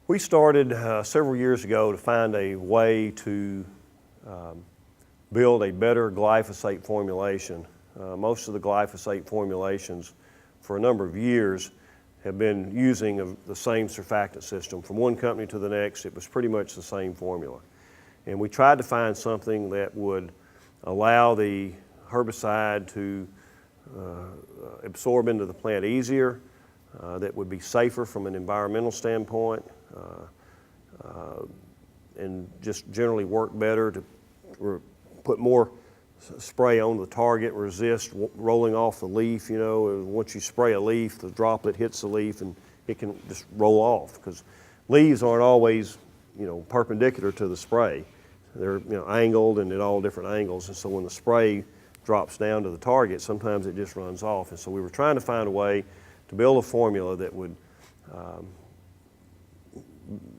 We started several years ago to find a way to build a better glyphosate formulation. Most of the glyphosate formulations for a number of years have been using the same surfactant system. From one company to the next, it was pretty much the same formula. And we tried to find something that would allow the herbicide to absorb into the plant easier, that would be safer from an environmental standpoint, and just generally work better to put more spray on the target, resist rolling off the leaf. You know, once you spray a leaf, the droplet hits the leaf and it can just roll off, because leaves aren't always, you know, perpendicular to the spray. They're, you know, angled and at all different angles, and so when the spray drops down to the target, sometimes it just runs off. And so we were trying to find a way to build a formula that would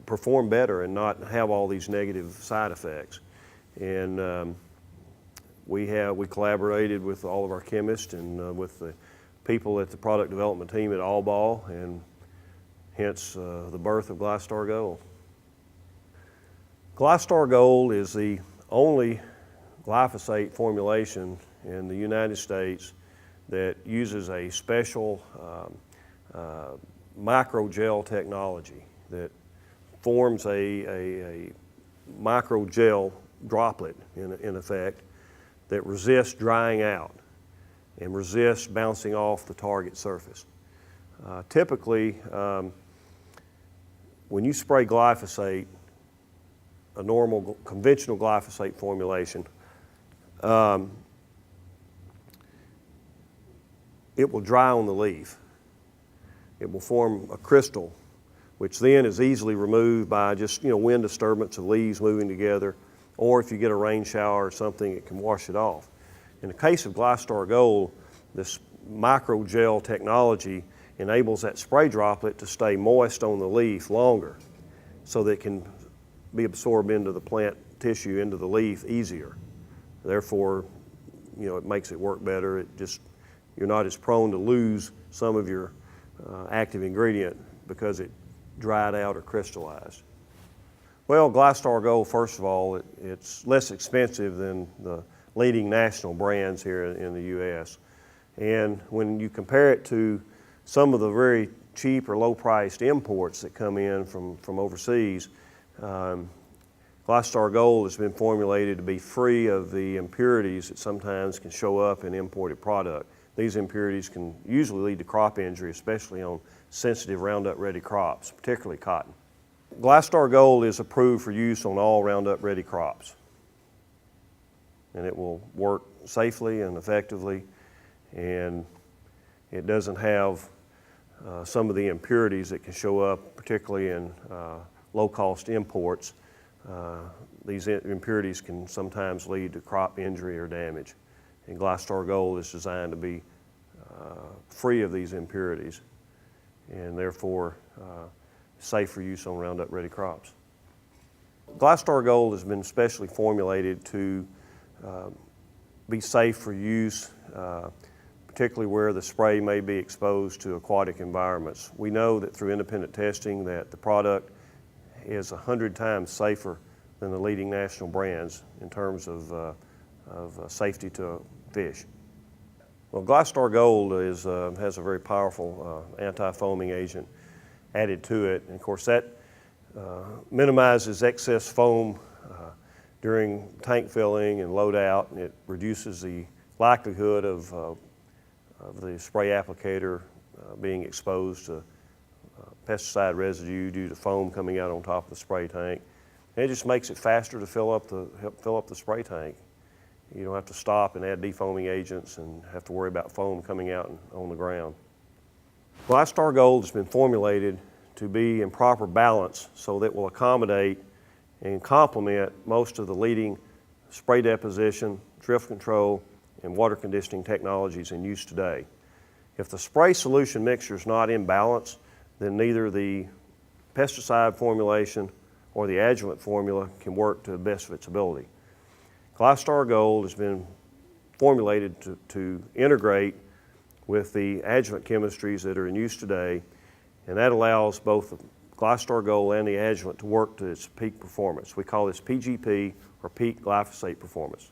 perform better and not have all these negative side effects. And we collaborated with all of our chemists and with the people at the product development team at Allball, and hence the birth of GlyStar Gold. GlyStar Gold is the only glyphosate formulation in the United States that uses a special microgel technology that forms a microgel droplet, in effect, that resists drying out and resists bouncing off the target surface. Typically, when you spray glyphosate, a normal conventional glyphosate formulation, it will dry on the leaf. It will form a crystal, which then is easily removed by just, you know, wind disturbance of leaves moving together, or if you get a rain shower or something, it can wash it off. In the case of GlyStar Gold, this microgel technology enables that spray droplet to stay moist on the leaf longer, so that it can be absorbed into the plant tissue, into the leaf, easier. Therefore, you know, it makes it work better. You're not as prone to lose some of your active ingredient because it dried out or crystallized. Well, GlyStar Gold, first of all, it's less expensive than the leading national brands here in the U.S. And when you compare it to some of the very cheap or low-priced imports that come in from overseas, GlyStar Gold has been formulated to be free of the impurities that sometimes can show up in imported product. These impurities can usually lead to crop injury, especially on sensitive Roundup Ready crops, particularly cotton. GlyStar Gold is approved for use on all Roundup Ready crops, and it will work safely and effectively, and it doesn't have some of the impurities that can show up, particularly in low-cost imports. These impurities can sometimes lead to crop injury or damage, and GlyStar Gold is designed to be free of these impurities, and therefore safe for use on Roundup Ready crops. GlyStar Gold has been specially formulated to be safe for use, particularly where the spray may be exposed to aquatic environments. We know that through independent testing that the product is 100 times safer than the leading national brands in terms of safety to fish. Well, GlyStar Gold has a very powerful anti-foaming agent added to it, and of course that minimizes excess foam during tank filling and load out, and it reduces the likelihood of the spray applicator being exposed to pesticide residue due to foam coming out on top of the spray tank. And it just makes it faster to fill up the spray tank. You don't have to stop and add defoaming agents and have to worry about foam coming out on the ground. GlyStar Gold has been formulated to be in proper balance so that it will accommodate and complement most of the leading spray deposition, drift control, and water conditioning technologies in use today. If the spray solution mixture is not in balance, then neither the pesticide formulation or the adjuvant formula can work to the best of its ability. GlyStar Gold has been formulated to integrate with the adjuvant chemistries that are in use today, and that allows both the GlyStar Gold and the adjuvant to work to its peak performance. We call this PGP, or peak glyphosate performance.